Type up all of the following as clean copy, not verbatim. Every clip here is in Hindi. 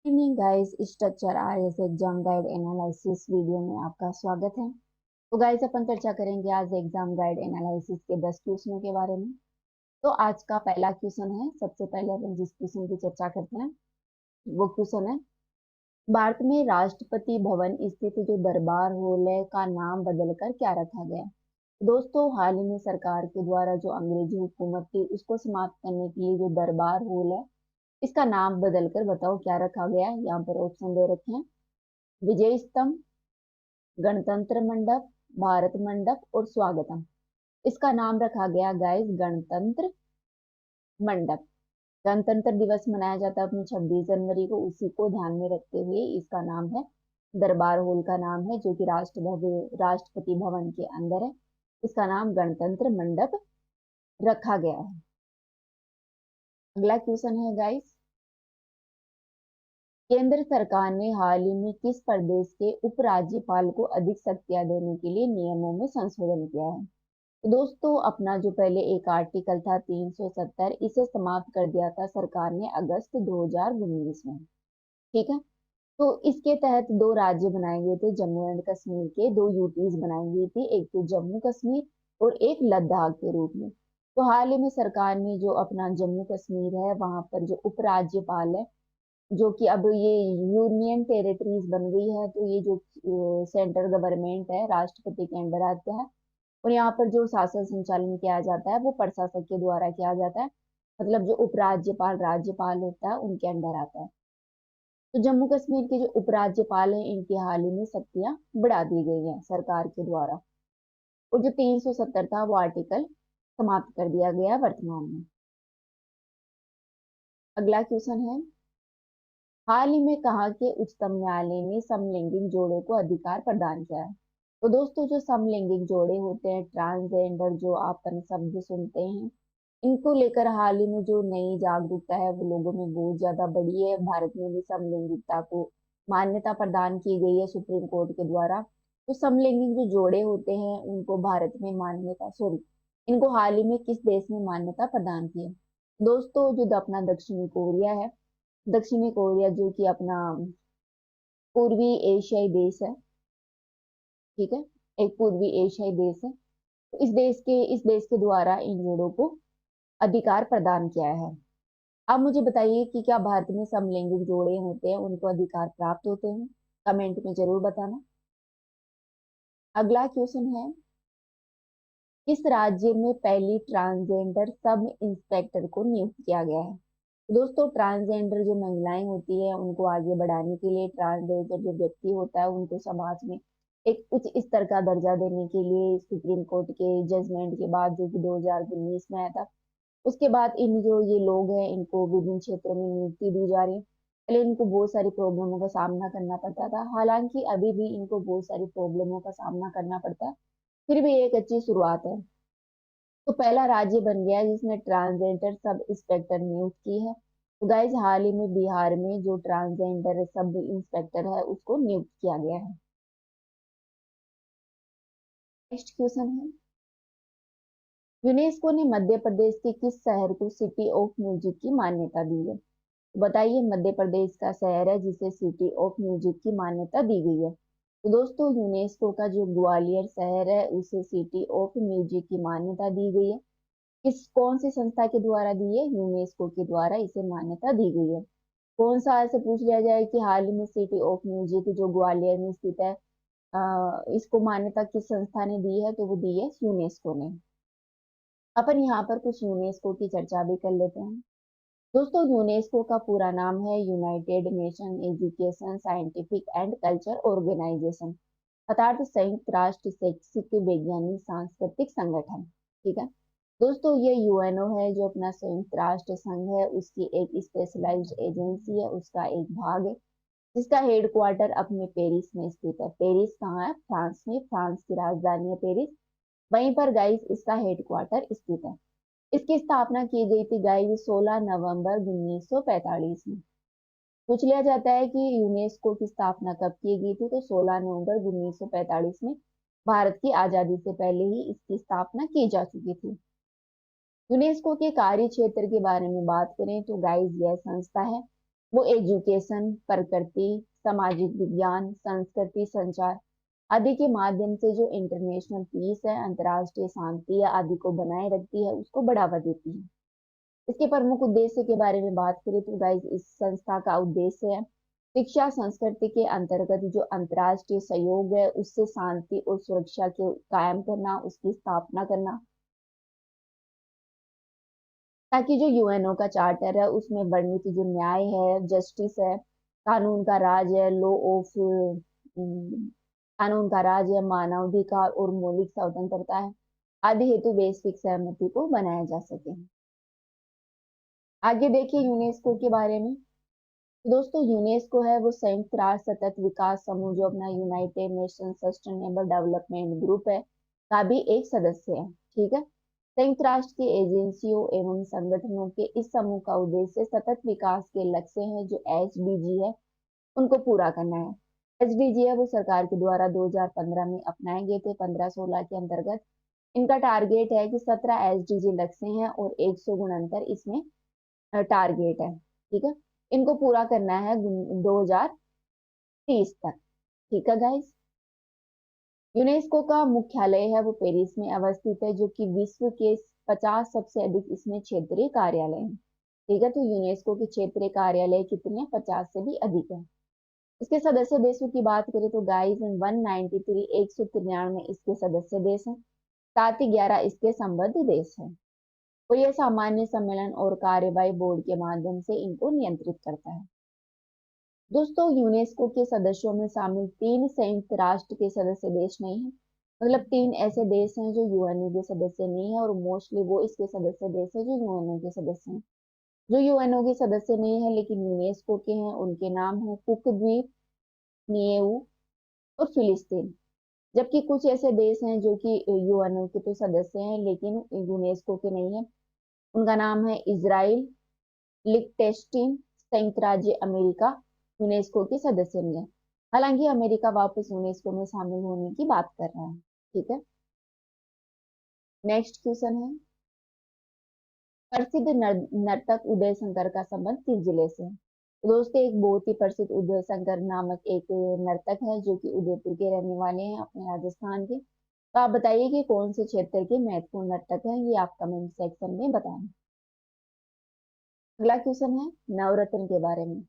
Evening guys, structure RS exam guide analysis video में आपका स्वागत है। तो गाइस, अपन चर्चा करेंगे आज एग्जाम गाइड एनालिसिस के 10 क्वेश्चनों के बारे में। तो आज का पहला क्वेश्चन है, सबसे पहले अपन जिस क्वेश्चन की चर्चा करते हैं वो क्वेश्चन है, भारत में राष्ट्रपति भवन स्थित जो दरबार हॉल है का नाम बदलकर क्या रखा गया। दोस्तों, हाल ही में सरकार के द्वारा जो अंग्रेजी हुकूमत थी उसको समाप्त करने के लिए जो दरबार हॉल है इसका नाम बदलकर बताओ क्या रखा गया है। यहाँ पर ऑप्शन दे रखे हैं, विजय स्तंभ, गणतंत्र मंडप, भारत मंडप और स्वागतम। इसका नाम रखा गया गाइस गणतंत्र मंडप। गणतंत्र दिवस मनाया जाता है अपनी 26 जनवरी को, उसी को ध्यान में रखते हुए इसका नाम है, दरबार हॉल का नाम है जो कि राष्ट्रपति भवन के अंदर है। इसका नाम गणतंत्र मंडप रखा गया है। अगला क्वेश्चन है गाइस, केंद्र सरकार ने हाल ही में किस प्रदेश के उपराज्यपाल को अधिक शक्तियां देने के लिए नियमों में संशोधन किया है। तो दोस्तों, अपना जो पहले एक आर्टिकल था 370, इसे समाप्त कर दिया था सरकार ने अगस्त 2019 में। ठीक है, तो इसके तहत दो राज्य बनाए गए थे, जम्मू एंड कश्मीर के दो यूटीज बनाई गई थी, एक तो जम्मू कश्मीर और एक लद्दाख के रूप में। तो हाल ही में सरकार ने जो अपना जम्मू कश्मीर है वहां पर जो उपराज्यपाल है, जो कि अब ये यूनियन टेरिटरीज बन गई है, तो ये जो सेंट्रल गवर्नमेंट है राष्ट्रपति के अंडर आता है, और यहाँ पर जो शासन संचालन किया जाता है वो प्रशासक के द्वारा किया जाता है। मतलब जो उपराज्यपाल राज्यपाल होता है उनके अंडर आता है। तो जम्मू कश्मीर के जो उपराज्यपाल हैं इनकी हाल ही में शक्तियां बढ़ा दी गई हैं सरकार के द्वारा, और जो 370 था वो आर्टिकल समाप्त कर दिया गया वर्तमान में। अगला क्वेश्चन है, हाल ही में कहा कि उच्चतम न्यायालय ने समलैंगिक जोड़ों को अधिकार प्रदान किया है। तो दोस्तों, जो समलैंगिक जोड़े होते हैं, ट्रांसजेंडर जो अपन शब्द सुनते हैं, इनको लेकर हाल ही में जो नई जागरूकता है वो लोगों में बहुत ज्यादा बढ़ी है। भारत में भी समलैंगिकता को मान्यता प्रदान की गई है सुप्रीम कोर्ट के द्वारा। तो समलैंगिक जो जोड़े होते हैं उनको भारत में मान्यता, सॉरी, इनको हाल ही में किस देश में मान्यता प्रदान की है। दोस्तों, जो अपना दक्षिणी कोरिया है, दक्षिणी कोरिया जो कि अपना पूर्वी एशियाई देश है, ठीक है, एक पूर्वी एशियाई देश है, तो इस देश के द्वारा इन जोड़ों को अधिकार प्रदान किया है। अब मुझे बताइए कि क्या भारत में समलैंगिक जोड़े होते हैं उनको अधिकार प्राप्त होते हैं, कमेंट में जरूर बताना। अगला क्वेश्चन है, किस राज्य में पहली ट्रांसजेंडर सब इंस्पेक्टर को नियुक्त किया गया है। दोस्तों, ट्रांसजेंडर जो महिलाएं होती है उनको आगे बढ़ाने के लिए, ट्रांसजेंडर जो व्यक्ति होता है उनको समाज में एक उच्च स्तर का दर्जा देने के लिए सुप्रीम कोर्ट के जजमेंट के बाद जो कि 2019 में आया था, उसके बाद इन जो ये लोग हैं इनको विभिन्न क्षेत्रों में नियुक्ति दी जा रही है। पहले इनको बहुत सारी प्रॉब्लमों का सामना करना पड़ता था, हालांकि अभी भी इनको बहुत सारी प्रॉब्लमों का सामना करना पड़ता है, फिर भी एक अच्छी शुरुआत है। तो पहला राज्य बन गया है जिसने ट्रांसजेंडर सब इंस्पेक्टर नियुक्त की है। तो गाइज, हाल ही में बिहार में जो ट्रांसजेंडर सब इंस्पेक्टर है उसको नियुक्त किया गया है। नेक्स्ट क्वेश्चन है, यूनेस्को ने मध्य प्रदेश के किस शहर को सिटी ऑफ म्यूजिक की मान्यता दी है। तो बताइए, मध्य प्रदेश का शहर है जिसे सिटी ऑफ म्यूजिक की मान्यता दी गई है। तो दोस्तों, यूनेस्को का जो ग्वालियर शहर है उसे सिटी ऑफ म्यूजिक की मान्यता दी गई है। किस कौन सी संस्था के द्वारा दी है, यूनेस्को के द्वारा इसे मान्यता दी गई है। कौन सा, ऐसे पूछ लिया जाए कि हाल ही में सिटी ऑफ म्यूजिक जो ग्वालियर में स्थित है, इसको मान्यता किस संस्था ने दी है, तो वो दी है यूनेस्को ने। अपन यहाँ पर कुछ यूनेस्को की चर्चा भी कर लेते हैं। दोस्तों, यूनेस्को का पूरा नाम है United Nation Education Scientific and Culture Organization, अर्थात संयुक्त राष्ट्र शैक्षिक वैज्ञानिक सांस्कृतिक संगठन। ठीक है दोस्तों, ये यूएनओ है जो अपना संयुक्त राष्ट्र संघ है, उसकी एक स्पेशलाइज्ड एजेंसी है, उसका एक भाग है, जिसका हेडक्वार्टर अपने पेरिस में स्थित है। पेरिस कहाँ है, फ्रांस में, फ्रांस की राजधानी है पेरिस, वहीं पर गाइस इसका हेडक्वार्टर स्थित है। इसकी स्थापना की गई थी गाइस 16 नवंबर 1945 में। पूछ लिया जाता है कि यूनेस्को की स्थापना कब की गई थी, तो 16 नवंबर 1945 में। भारत की आजादी से पहले ही इसकी स्थापना की जा चुकी थी। यूनेस्को के कार्य क्षेत्र के बारे में बात करें तो गाइस यह संस्था है वो एजुकेशन, प्रकृति, सामाजिक विज्ञान, संस्कृति, संचार आदि के माध्यम से जो इंटरनेशनल पीस है, अंतर्राष्ट्रीय शांति आदि को बनाए रखती है, उसको बढ़ावा देती है। इसके प्रमुख उद्देश्य के बारे में बात करें तो गाइस, इस संस्था का उद्देश्य है शिक्षा संस्कृति के अंतर्गत जो अंतर्राष्ट्रीय सहयोग है उससे शांति और सुरक्षा के कायम करना, उसकी स्थापना करना, ताकि जो यूएनओ का चार्टर है उसमें वर्णित जो न्याय है, जस्टिस है, कानून का राज है, लॉ ऑफ कानून का राज है, मानवाधिकार और मौलिक स्वतंत्रता है आदि हेतु वैश्विक सहमति को बनाया जा सके। आगे देखिए यूनेस्को के बारे में। दोस्तों यूनेस्को है वो संयुक्त राष्ट्र सतत विकास समूह, जो अपना United nation sustainable development group है, का भी एक सदस्य है। ठीक है। संयुक्त राष्ट्र की एजेंसियों एवं संगठनों के इस समूह का उद्देश्य सतत विकास के लक्ष्य हैं जो एचडीजी है उनको पूरा करना है। एचडीजी है वो सरकार के द्वारा 2015 में अपनाए गए थे। 15-16 के अंतर्गत इनका टारगेट है कि 17 एचडीजी लक्ष्य हैं और 100 इसमें टारगेट है। ठीक है। इनको पूरा करना है 2030 तक। ठीक है गाइस। यूनेस्को का मुख्यालय है वो पेरिस में अवस्थित है, जो कि विश्व के 50 सबसे अधिक इसमें क्षेत्रीय कार्यालय हैं। ठीक है। तो यूनेस्को के क्षेत्रीय कार्यालय कितने, 50 से भी अधिक है। इसके सदस्य देशों की बात करें तो गाइस 193 193 इसके सदस्य देश हैं, साथ ही 11 इसके संबद्ध देश हैं। तो यह सामान्य सम्मेलन और कार्यवाही बोर्ड के माध्यम से इनको नियंत्रित करता है। दोस्तों यूनेस्को के सदस्यों में शामिल 3 संयुक्त राष्ट्र के सदस्य देश नहीं है, मतलब 3 ऐसे देश हैं जो यूएनओ के सदस्य नहीं है, और मोस्टली वो इसके सदस्य देश है जो यूएनओ के सदस्य हैं। जो यूएनओ के सदस्य नहीं है लेकिन यूनेस्को के हैं, उनके नाम है कुक द्वीप, निएऊ और फिलिस्तीन। जबकि कुछ ऐसे देश हैं जो कि यूएनओ के तो सदस्य हैं लेकिन यूनेस्को के नहीं है। उनका नाम है इजराइल, लिechtenstein, संयुक्त राज्य अमेरिका यूनेस्को के सदस्य नहीं है। हालांकि अमेरिका वापस यूनेस्को में शामिल होने की बात कर रहा है। ठीक है। नेक्स्ट क्वेश्चन है, प्रसिद्ध नर्तक उदय शंकर का संबंध किस जिले से है? तो दोस्तों एक बहुत ही प्रसिद्ध उदय शंकर नामक एक नर्तक है जो कि उदयपुर के रहने वाले हैं, अपने राजस्थान के। तो आप बताइए कि कौन से क्षेत्र के महत्वपूर्ण नर्तक हैं, ये आप कमेंट सेक्शन में बताएं। अगला क्वेश्चन है नवरत्न के बारे में।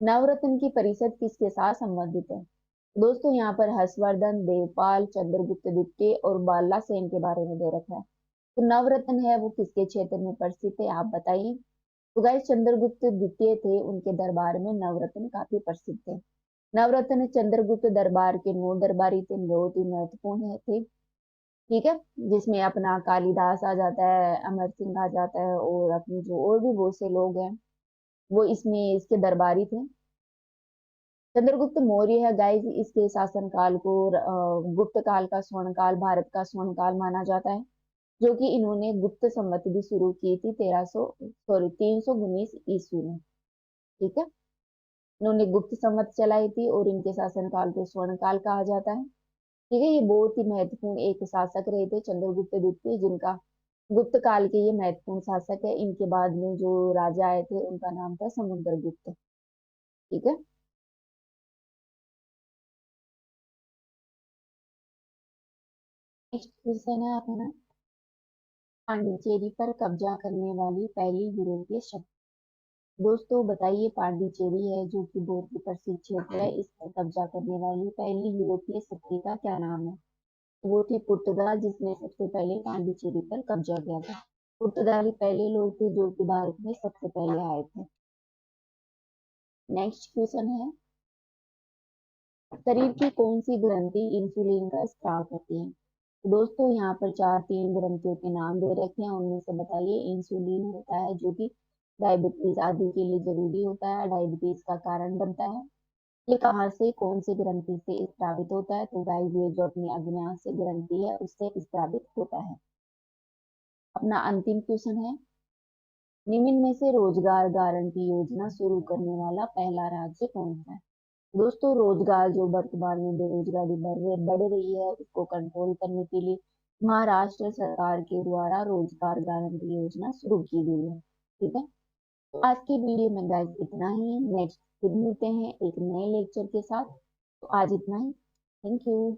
नवरत्न की परिषद किसके साथ संबंधित है? दोस्तों यहाँ पर हर्षवर्धन, देवपाल, चंद्रगुप्त द्वितीय और बाला सेन के बारे में दे रखा है। तो नवरत्न है वो किसके क्षेत्र में प्रसिद्ध है, आप बताइए। तो गाइस चंद्रगुप्त द्वितीय थे, उनके दरबार में नवरत्न काफी प्रसिद्ध थे। नवरत्न चंद्रगुप्त दरबार के 9 दरबारी थे, बहुत ही महत्वपूर्ण थे। ठीक है। जिसमें अपना कालिदास आ जाता है, अमर सिंह आ जाता है, और अपने जो और भी बहुत से लोग हैं वो इसमें इसके दरबारी थे। चंद्रगुप्त मौर्य है गाइस, इसके शासन काल को गुप्त काल का स्वर्ण काल, भारत का स्वर्ण काल माना जाता है, जो कि इन्होंने गुप्त संवत भी शुरू की थी 319 ईस्वी में। ठीक है। इन्होंने गुप्त संवत चलाई थी और इनके शासन काल को स्वर्ण काल कहा जाता है। ठीक है। ये बहुत ही महत्वपूर्ण एक शासक रहे थे चंद्रगुप्त द्वितीय, जिनका गुप्त काल के ये महत्वपूर्ण शासक है। इनके बाद में जो राजा आए थे उनका नाम था समुद्रगुप्त। ठीक है। नेक्स्ट क्वेश्चन है अपना, पांडिचेरी पर कब्जा करने वाली पहली यूरोपीय शक्ति। दोस्तों बताइए, पांडिचेरी है जो कि बहुत ही प्रसिद्ध क्षेत्र है, इस पर कब्जा करने वाली पहली यूरोपीय शक्ति का क्या नाम है? वो थे पुर्तगाल, जिसने सबसे पहले पांडिचेरी पर कब्जा किया था। पुर्तगाली पहले लोग थे जो कि भारत में सबसे पहले आए थे। नेक्स्ट क्वेश्चन है, शरीर की कौन सी ग्रंथि इंसुलिन का स्त्राव करती है? तो दोस्तों यहाँ पर 3 ग्रंथियों के नाम दे रखे हैं, उनमें से बताइए। इंसुलिन होता है जो कि डायबिटीज आदि के लिए जरूरी होता है, डायबिटीज का कारण बनता है। ये कहाँ से, कौन सी ग्रंथि से स्त्रावित होता है? तो गाइस ये जो अपनी अग्न्याशय ग्रंथि है उससे स्त्रावित होता है। अपना अंतिम क्वेश्चन है, निम्न में से रोजगार गारंटी योजना शुरू करने वाला पहला राज्य कौन सा है? दोस्तों रोजगार जो वर्तमान में बेरोजगारी बढ़ रही है उसको कंट्रोल करने के लिए महाराष्ट्र सरकार के द्वारा रोजगार गारंटी योजना शुरू की गई है। ठीक है। तो आज की वीडियो में गाइस इतना ही। नेक्स्ट फिर मिलते हैं एक नए लेक्चर के साथ। तो आज इतना ही। Thank you.